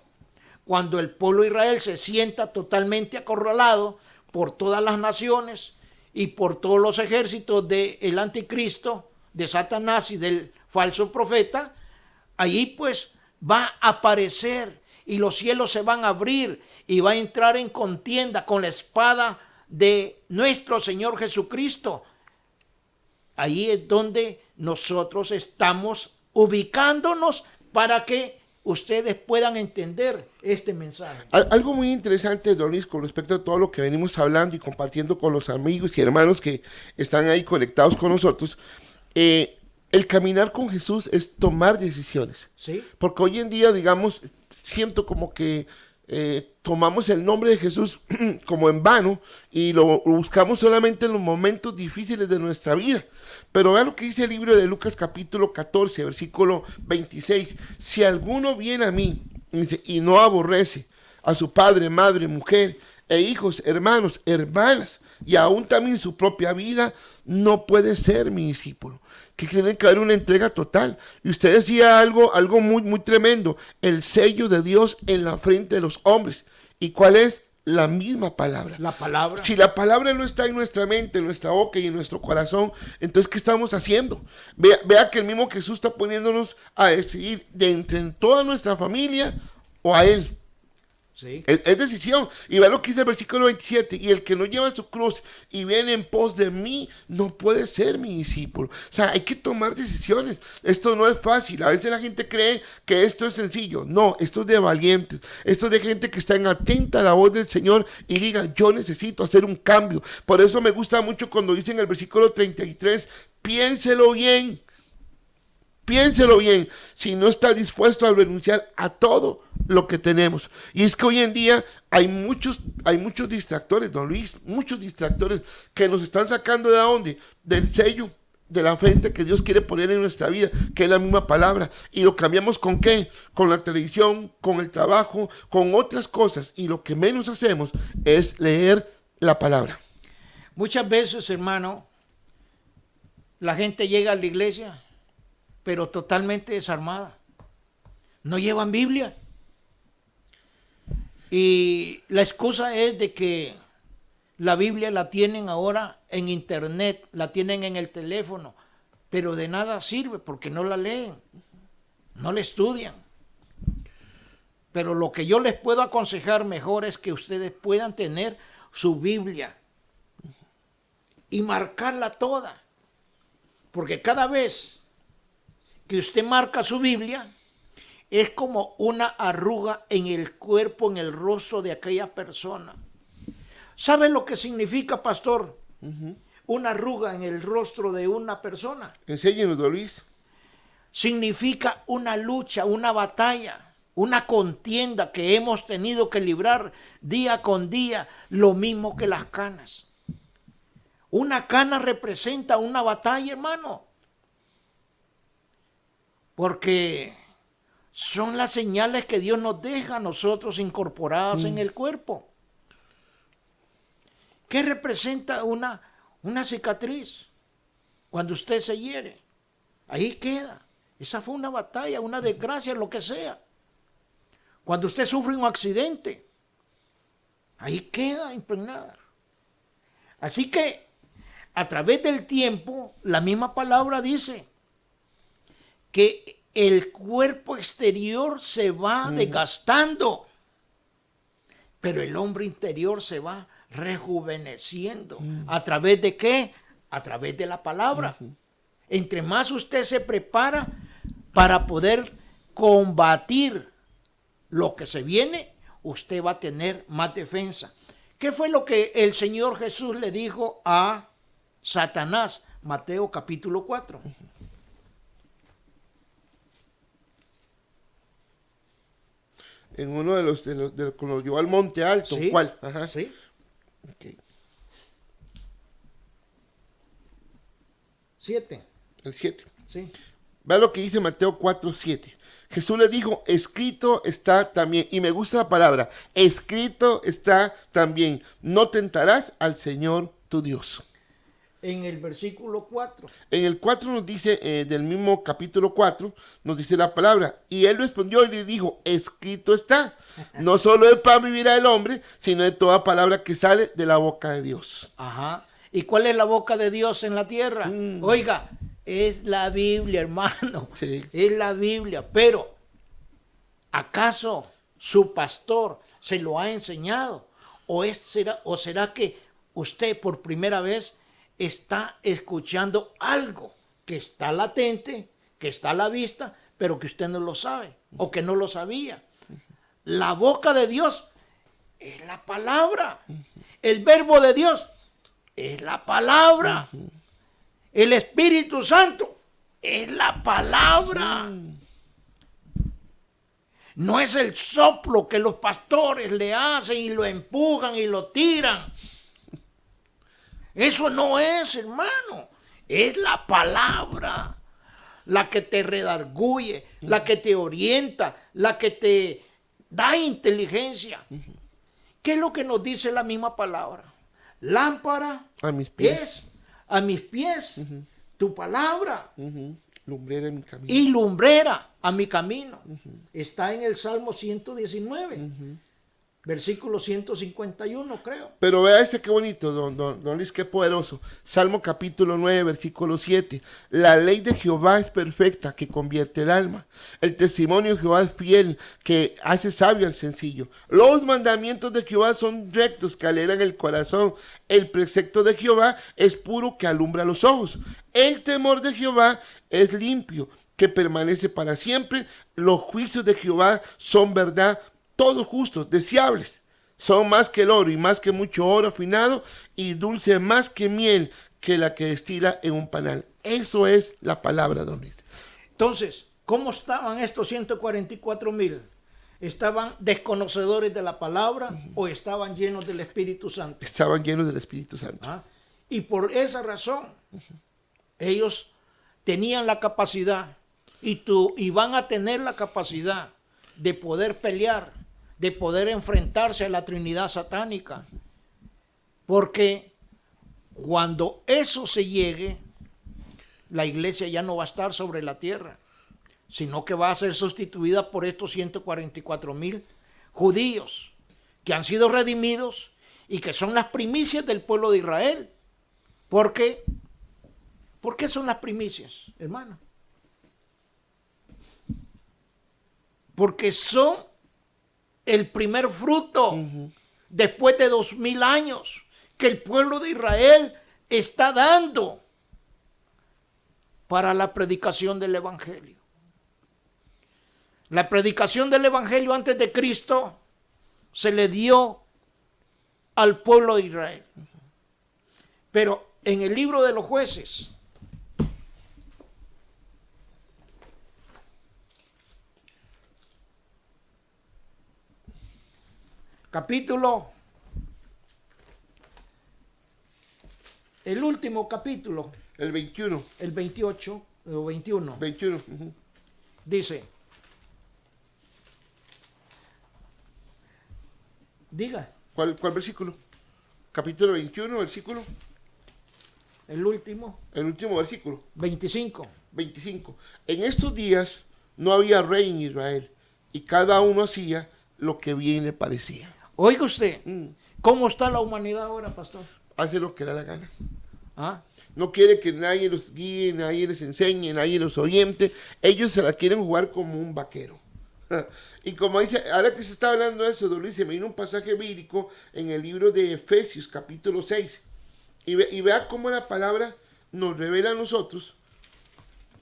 cuando el pueblo de Israel se sienta totalmente acorralado por todas las naciones y por todos los ejércitos del anticristo, de Satanás y del falso profeta, allí pues va a aparecer y los cielos se van a abrir y va a entrar en contienda con la espada de nuestro Señor Jesucristo. Ahí es donde nosotros estamos ubicándonos para que ustedes puedan entender este mensaje. Algo muy interesante, don Luis, con respecto a todo lo que venimos hablando y compartiendo con los amigos y hermanos que están ahí conectados con nosotros, el caminar con Jesús es tomar decisiones. ¿Sí? Porque hoy en día, digamos, siento como que tomamos el nombre de Jesús como en vano y lo buscamos solamente en los momentos difíciles de nuestra vida. Pero vean lo que dice el libro de Lucas capítulo 14, versículo 26. Si alguno viene a mí y no aborrece a su padre, madre, mujer, e hijos, hermanos, hermanas, y aún también su propia vida, no puede ser mi discípulo. Que tiene que haber una entrega total. Y usted decía algo muy, muy tremendo, el sello de Dios en la frente de los hombres. ¿Y cuál es? La misma palabra. La palabra. Si la palabra no está en nuestra mente, en nuestra boca y en nuestro corazón, entonces ¿qué estamos haciendo? Vea que el mismo Jesús está poniéndonos a decidir de entre toda nuestra familia o a Él. Sí. Es decisión. Y vea lo que dice el versículo 27. Y el que no lleva su cruz y viene en pos de mí, no puede ser mi discípulo. O sea, hay que tomar decisiones. Esto no es fácil. A veces la gente cree que esto es sencillo. No, esto es de valientes. Esto es de gente que está atenta a la voz del Señor y diga, yo necesito hacer un cambio. Por eso me gusta mucho cuando dice en el versículo 33, piénselo bien. Piénselo bien, si no está dispuesto a renunciar a todo lo que tenemos. Y es que hoy en día hay muchos distractores, don Luis, muchos distractores que nos están sacando de dónde, del sello de la frente que Dios quiere poner en nuestra vida, que es la misma palabra. Y lo cambiamos ¿con qué? Con la televisión, con el trabajo, con otras cosas. Y lo que menos hacemos es leer la palabra. Muchas veces, hermano, la gente llega a la iglesia pero totalmente desarmada. No llevan Biblia. Y la excusa es de que la Biblia la tienen ahora en internet, la tienen en el teléfono, pero de nada sirve porque no la leen, no la estudian. Pero lo que yo les puedo aconsejar mejor es que ustedes puedan tener su Biblia y marcarla toda. Porque cada vez que usted marca su Biblia, es como una arruga en el cuerpo, en el rostro de aquella persona. ¿Sabe lo que significa, pastor? Una arruga en el rostro de una persona. Enséñenos, don Luis. Significa una lucha, una batalla, una contienda que hemos tenido que librar día con día, lo mismo que las canas. Una cana representa una batalla, hermano. Porque son las señales que Dios nos deja a nosotros incorporadas en el cuerpo. ¿Qué representa una cicatriz? Cuando usted se hiere, ahí queda. Esa fue una batalla, una desgracia, lo que sea. Cuando usted sufre un accidente, ahí queda impregnada. Así que a través del tiempo, la misma palabra dice que el cuerpo exterior se va desgastando, pero el hombre interior se va rejuveneciendo. ¿A través de qué? A través de la palabra. Entre más usted se prepara para poder combatir lo que se viene, usted va a tener más defensa. ¿Qué fue lo que el Señor Jesús le dijo a Satanás? Mateo capítulo 4. En uno de los que nos llevó al monte alto. ¿Sí? ¿Cuál? Ajá. ¿Sí? Okay. 7. El 7. Sí. Vea lo que dice Mateo 4:7. Jesús le dijo, escrito está también, y me gusta la palabra, escrito está también, no tentarás al Señor tu Dios. En el versículo 4. En el 4 nos dice, del mismo capítulo 4, nos dice la palabra, y él respondió y le dijo, escrito está, no solo de pan vivirá el hombre, sino de toda palabra que sale de la boca de Dios. Ajá. ¿Y cuál es la boca de Dios en la tierra? Oiga, es la Biblia, hermano. Sí. Es la Biblia. Pero, ¿acaso su pastor se lo ha enseñado? ¿O será que usted por primera vez está escuchando algo que está latente, que está a la vista, pero que usted no lo sabe o que no lo sabía. La boca de Dios es la palabra. El verbo de Dios es la palabra. El Espíritu Santo es la palabra. No es el soplo que los pastores le hacen y lo empujan y lo tiran. Eso no es, hermano. Es la palabra la que te redarguye, la que te orienta, la que te da inteligencia. ¿Qué es lo que nos dice la misma palabra? Lámpara A mis pies. es a mis pies tu palabra. Lumbrera en mi camino. Y lumbrera a mi camino. Está en el Salmo 119, versículo 151, creo. Pero vea qué bonito, don Luis, qué poderoso. Salmo capítulo 9, versículo 7. La ley de Jehová es perfecta, que convierte el alma. El testimonio de Jehová es fiel, que hace sabio al sencillo. Los mandamientos de Jehová son rectos, que alegran el corazón. El precepto de Jehová es puro, que alumbra los ojos. El temor de Jehová es limpio, que permanece para siempre. Los juicios de Jehová son verdad, todos justos, deseables. Son más que el oro y más que mucho oro afinado, y dulce más que miel, que la que destila en un panal. Eso es la palabra, don Luis. Entonces, ¿cómo estaban estos 144,000? ¿Estaban desconocedores de la palabra o estaban llenos del Espíritu Santo? Estaban llenos del Espíritu Santo. ¿Ah? Y por esa razón, ellos tenían la capacidad y van a tener la capacidad de poder pelear, de poder enfrentarse a la Trinidad satánica. Porque cuando eso se llegue, la iglesia ya no va a estar sobre la tierra, sino que va a ser sustituida por estos 144,000 judíos que han sido redimidos y que son las primicias del pueblo de Israel. ¿Por qué? ¿Por qué son las primicias, hermano? Porque son el primer fruto después de 2000 años que el pueblo de Israel está dando para la predicación del Evangelio. La predicación del Evangelio antes de Cristo se le dio al pueblo de Israel. Pero en el libro de los Jueces, el último capítulo, El 21. el 28 o 21, 21. dice, diga, ¿Cuál versículo? Capítulo 21, versículo. el último, El último versículo. 25. 25. En estos días no había rey en Israel, y cada uno hacía lo que bien le parecía. Oiga usted, ¿cómo está la humanidad ahora, pastor? Hace lo que le da la gana. ¿Ah? No quiere que nadie los guíe, nadie les enseñe, nadie los oriente. Ellos se la quieren jugar como un vaquero. Y como dice, ahora que se está hablando de eso, don Luis, se me vino un pasaje bíblico en el libro de Efesios, capítulo 6. Y vea cómo la palabra nos revela a nosotros.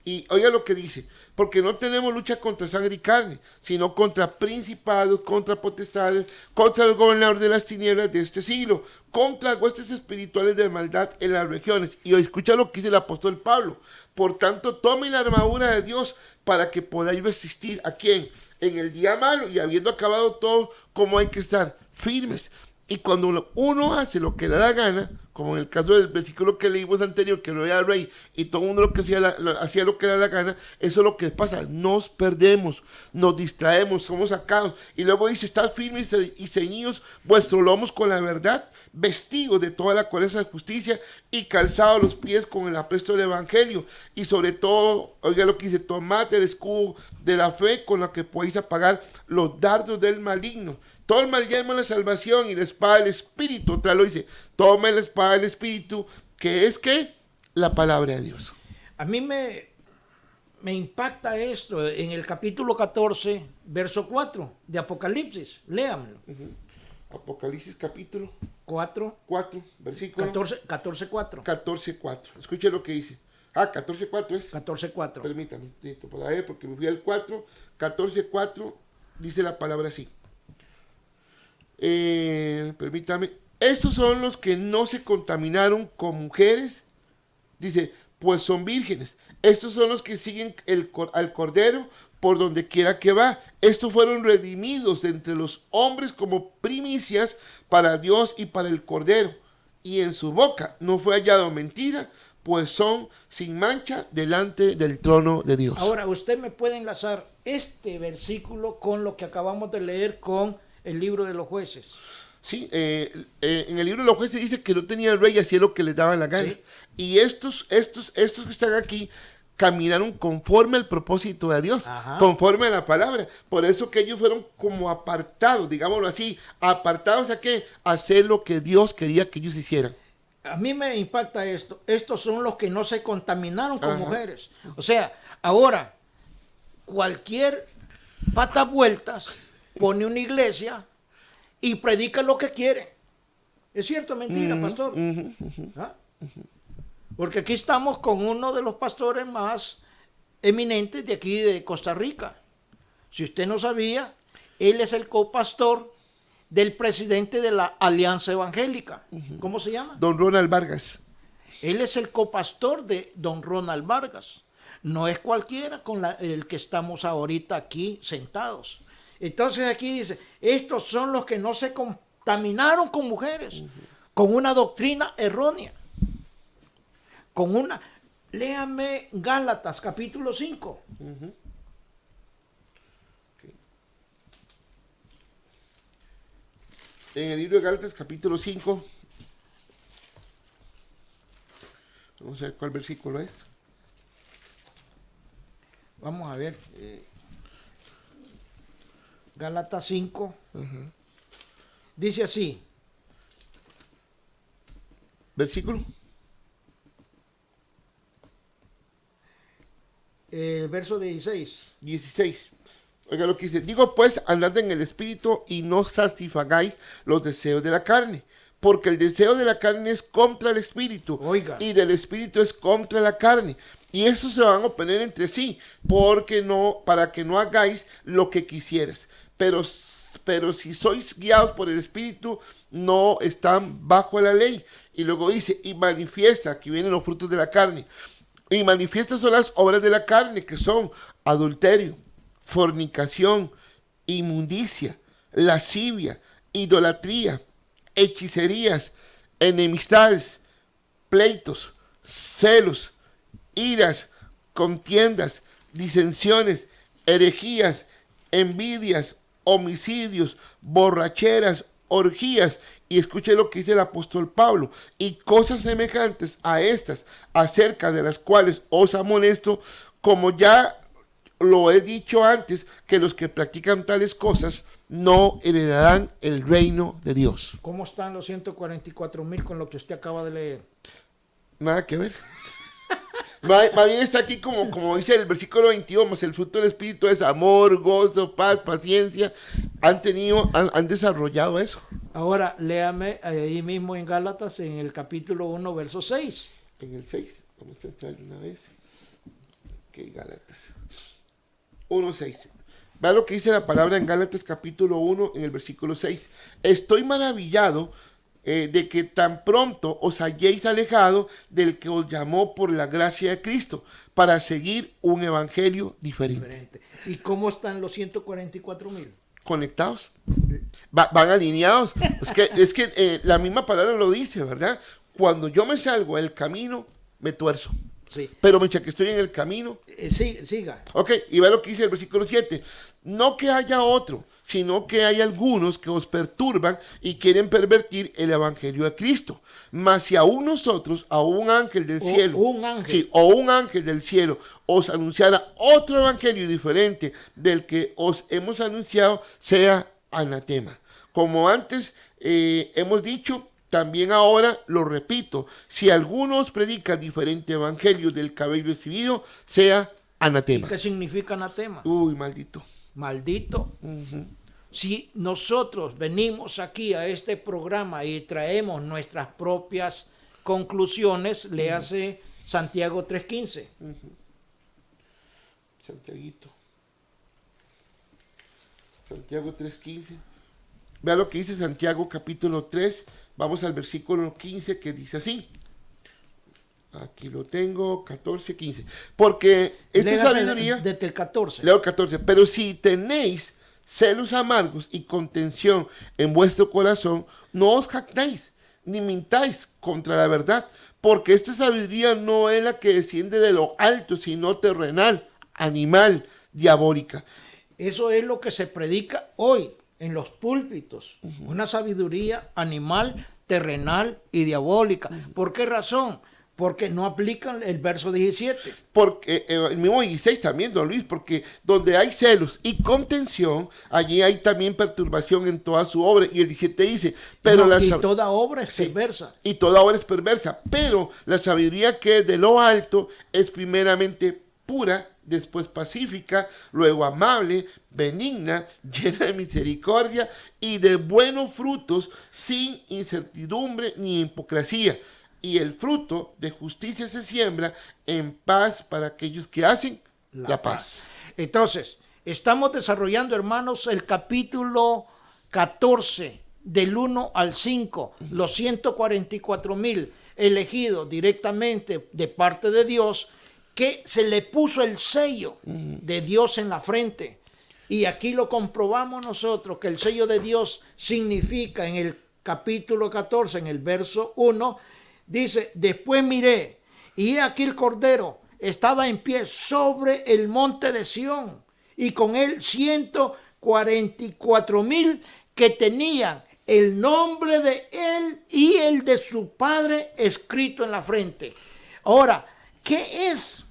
Y oiga lo que dice, porque no tenemos lucha contra sangre y carne, sino contra principados, contra potestades, contra el gobernador de las tinieblas de este siglo, contra huestes espirituales de maldad en las regiones. Y escucha lo que dice el apóstol Pablo. Por tanto, tomen la armadura de Dios para que podáis resistir ¿a quién? En el día malo, y habiendo acabado todo, como hay que estar firmes. Y cuando uno hace lo que le da la gana, como en el caso del versículo que leímos anterior, que no había rey y todo el mundo lo que hacía lo que le da la gana, eso es lo que pasa, nos perdemos, nos distraemos, somos sacados. Y luego dice, estad firmes y ceñidos vuestros lomos con la verdad, vestidos de toda la coraza de justicia y calzados los pies con el apresto del evangelio. Y sobre todo, oiga lo que dice, tomad el escudo de la fe con la que podéis apagar los dardos del maligno. Todo el mal yelmo de la salvación y la espada del Espíritu. Otra lo dice, tome la espada del Espíritu, que es que la palabra de Dios. A mí me impacta esto en el capítulo 14, verso 4 de Apocalipsis. Léamelo. Apocalipsis capítulo 4, 4, versículo 14, 4. 14, 4. Escuche lo que dice. 14:4 es. 14:4. Permítame, listo, para ver, porque me fui al 4. 14:4 dice la palabra así. Permítame. Estos son los que no se contaminaron con mujeres. Dice, pues son vírgenes. Estos son los que siguen al Cordero por donde quiera que va. Estos fueron redimidos de entre los hombres como primicias para Dios y para el Cordero. Y en su boca no fue hallado mentira, pues son sin mancha delante del trono de Dios. Ahora, usted me puede enlazar este versículo con lo que acabamos de leer con el libro de los jueces. Sí, en el libro de los jueces dice que no tenían rey y hacían lo que les daban la gana. Sí. Y estos que están aquí caminaron conforme al propósito de Dios, Ajá. conforme a la palabra. Por eso que ellos fueron como apartados, digámoslo así, apartados a qué, a hacer lo que Dios quería que ellos hicieran. A mí me impacta esto. Estos son los que no se contaminaron con Ajá. mujeres. O sea, ahora, cualquier pata vueltas pone una iglesia y predica lo que quiere. ¿Es cierto o mentira, pastor? ¿Ah? Porque aquí estamos con uno de los pastores más eminentes de aquí de Costa Rica. Si usted no sabía, él es el copastor del presidente de la Alianza Evangélica. ¿Cómo se llama? Don Ronald Vargas. Él es el copastor de don Ronald Vargas. No es cualquiera con el que estamos ahorita aquí sentados. Entonces aquí dice, estos son los que no se contaminaron con mujeres, con una doctrina errónea, con una... Léame Gálatas capítulo 5. En el libro de Gálatas capítulo 5, vamos a ver cuál versículo es. Vamos a ver. Gálatas 5. Dice así. ¿Versículo? Verso 16. 16. Oiga lo que dice, digo pues, andad en el espíritu y no satisfagáis los deseos de la carne, porque el deseo de la carne es contra el espíritu, Oiga. y del espíritu es contra la carne, y estos se van a oponer entre sí, para que no hagáis lo que quisieras, pero si sois guiados por el espíritu, no están bajo la ley. Y luego dice, y manifiesta, aquí vienen los frutos de la carne, y manifiestas son las obras de la carne, que son adulterio, fornicación, inmundicia, lascivia, idolatría, hechicerías, enemistades, pleitos, celos, iras, contiendas, disensiones, herejías, envidias, homicidios, borracheras, orgías. Y escuche lo que dice el apóstol Pablo, y cosas semejantes a estas, acerca de las cuales os amonesto, como ya lo he dicho antes, que los que practican tales cosas no heredarán el reino de Dios. ¿Cómo están los 144,000 con lo que usted acaba de leer? Nada que ver. Más bien está aquí como dice el versículo 22, más el fruto del Espíritu es amor, gozo, paz, paciencia. Han desarrollado eso. Ahora, léame ahí mismo en Gálatas, en el capítulo 1, verso 6. En el 6, vamos a entrar una vez. Ok, Gálatas 1:6. Vea lo que dice la palabra en Gálatas capítulo 1, en el versículo 6. Estoy maravillado de que tan pronto os hayáis alejado del que os llamó por la gracia de Cristo para seguir un evangelio diferente. ¿Y cómo están los 144,000? Conectados, van alineados. Es que la misma palabra lo dice, ¿verdad? Cuando yo me salgo del camino, me tuerzo. Sí. Pero mientras que estoy en el camino. Siga. Ok, y ve lo que dice el versículo 7. No que haya otro, sino que hay algunos que os perturban y quieren pervertir el evangelio de Cristo. Mas si aún nosotros, a un ángel del cielo, un ángel. Sí, o un ángel del cielo, os anunciara otro evangelio diferente del que os hemos anunciado, sea anatema. Como antes hemos dicho, también ahora lo repito, si alguno os predica diferente evangelio del que habéis recibido, sea anatema. ¿Qué significa anatema? Uy, maldito. Maldito. Si nosotros venimos aquí a este programa y traemos nuestras propias conclusiones, léase Santiago 3:15. Santiago 3:15. Vea lo que dice Santiago capítulo 3. Vamos al versículo 15 que dice así. Aquí lo tengo, 14, 15. Porque esta Léase sabiduría... desde el 14. Leo 14. Pero si tenéis celos amargos y contención en vuestro corazón, no os jactéis, ni mintáis contra la verdad, porque esta sabiduría no es la que desciende de lo alto, sino terrenal, animal, diabólica. Eso es lo que se predica hoy en los púlpitos. Una sabiduría animal, terrenal y diabólica. ¿Por qué razón? Porque no aplican el verso 17. Porque el mismo 16 también, don Luis, porque donde hay celos y contención, allí hay también perturbación en toda su obra. Y el 17 dice, pero y toda obra es perversa. Y toda obra es perversa, pero la sabiduría que es de lo alto es primeramente pura, después pacífica, luego amable, benigna, llena de misericordia y de buenos frutos, sin incertidumbre ni hipocresía. Y el fruto de justicia se siembra en paz para aquellos que hacen la paz. Entonces, estamos desarrollando, hermanos, el capítulo 14, del 1 al 5, los 144,000 elegidos directamente de parte de Dios, que se le puso el sello de Dios en la frente. Y aquí lo comprobamos nosotros, que el sello de Dios significa en el capítulo 14, en el verso 1, dice, después miré, y he aquí el Cordero estaba en pie sobre el monte de Sión, y con él 144,000 que tenían el nombre de él y el de su padre escrito en la frente. Ahora, ¿qué es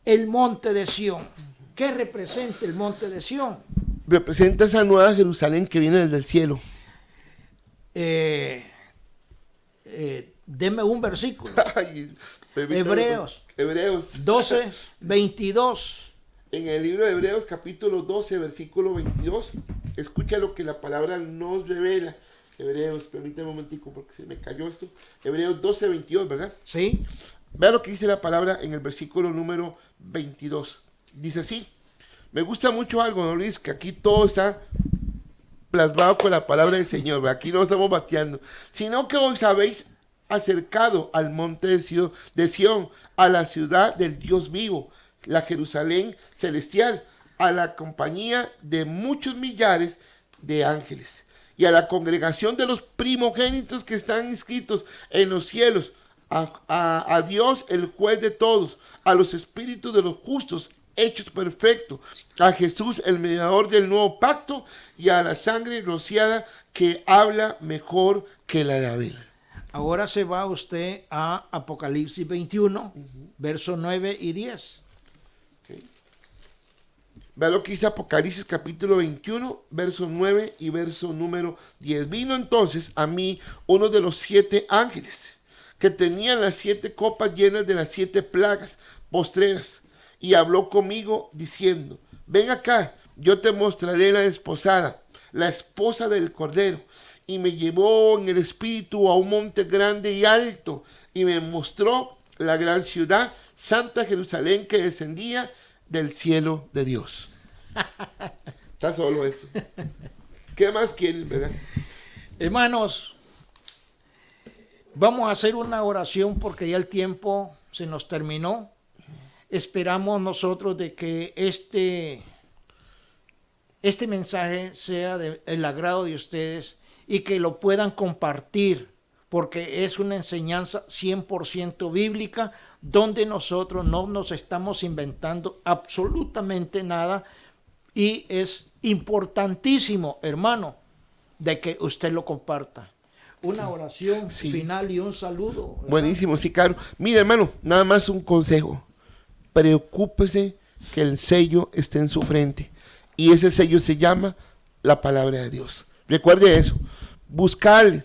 el monte de Sión? ¿Qué representa el monte de Sión? Representa esa nueva Jerusalén que viene desde el cielo. Deme un versículo. Ay, Hebreos 12, 22. En el libro de Hebreos capítulo 12, versículo 22, escucha lo que la palabra nos revela. Hebreos, permítame un momentico porque se me cayó esto. Hebreos 12, 22, ¿verdad? Sí. Vea lo que dice la palabra en el versículo número 22. Dice así. Me gusta mucho algo, ¿no, Luis? Que aquí todo está plasmado con la palabra del Señor. Aquí no estamos bateando. Sino que os habéis acercado al monte de Sión, a la ciudad del Dios vivo, la Jerusalén celestial, a la compañía de muchos millares de ángeles, y a la congregación de los primogénitos que están inscritos en los cielos, a Dios el juez de todos, a los espíritus de los justos hechos perfectos, a Jesús el mediador del nuevo pacto, y a la sangre rociada que habla mejor que la de Abel. Ahora se va usted a Apocalipsis 21, versos 9 y 10. Okay. Vea lo que dice Apocalipsis capítulo 21, verso 9 y verso número 10. Vino entonces a mí uno de los 7 ángeles, que tenían las 7 copas llenas de las 7 plagas postreras, y habló conmigo diciendo, ven acá, yo te mostraré la desposada, la esposa del Cordero. Y me llevó en el espíritu a un monte grande y alto, y me mostró la gran ciudad, Santa Jerusalén, que descendía del cielo de Dios. Está solo esto. ¿Qué más quieren, verdad? Hermanos, vamos a hacer una oración porque ya el tiempo se nos terminó. Esperamos nosotros de que este mensaje sea del agrado de ustedes y que lo puedan compartir, porque es una enseñanza 100% bíblica, donde nosotros no nos estamos inventando absolutamente nada, y es importantísimo, hermano, de que usted lo comparta. Una oración final y un saludo, ¿verdad? Buenísimo, sí, claro. Mira, hermano, nada más un consejo. Preocúpese que el sello esté en su frente, y ese sello se llama la palabra de Dios. Recuerde eso, buscarle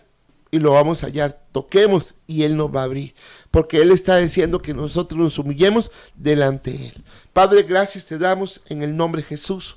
y lo vamos a hallar, toquemos y Él nos va a abrir, porque Él está diciendo que nosotros nos humillemos delante de Él. Padre, gracias te damos en el nombre de Jesús,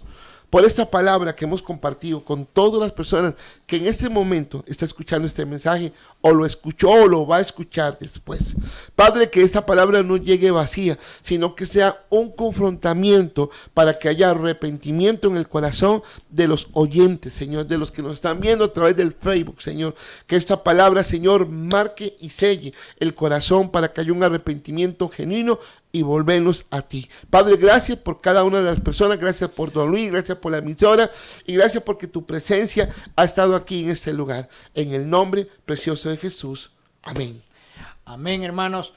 por esta palabra que hemos compartido con todas las personas que en este momento está escuchando este mensaje, o lo escuchó o lo va a escuchar después. Padre, que esta palabra no llegue vacía, sino que sea un confrontamiento para que haya arrepentimiento en el corazón de los oyentes, Señor, de los que nos están viendo a través del Facebook, Señor. Que esta palabra, Señor, marque y selle el corazón para que haya un arrepentimiento genuino y volvernos a ti. Padre, gracias por cada una de las personas, gracias por Don Luis, gracias por la emisora y gracias porque tu presencia ha estado aquí en este lugar. En el nombre precioso de Jesús. Amén. Amén, hermanos.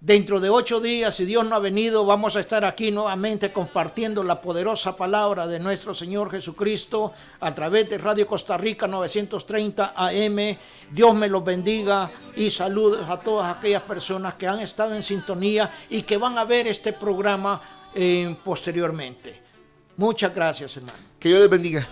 Dentro de 8 días, si Dios no ha venido, vamos a estar aquí nuevamente compartiendo la poderosa palabra de nuestro Señor Jesucristo a través de Radio Costa Rica 930 AM. Dios me los bendiga y saludos a todas aquellas personas que han estado en sintonía y que van a ver este programa posteriormente. Muchas gracias, hermano. Que Dios les bendiga.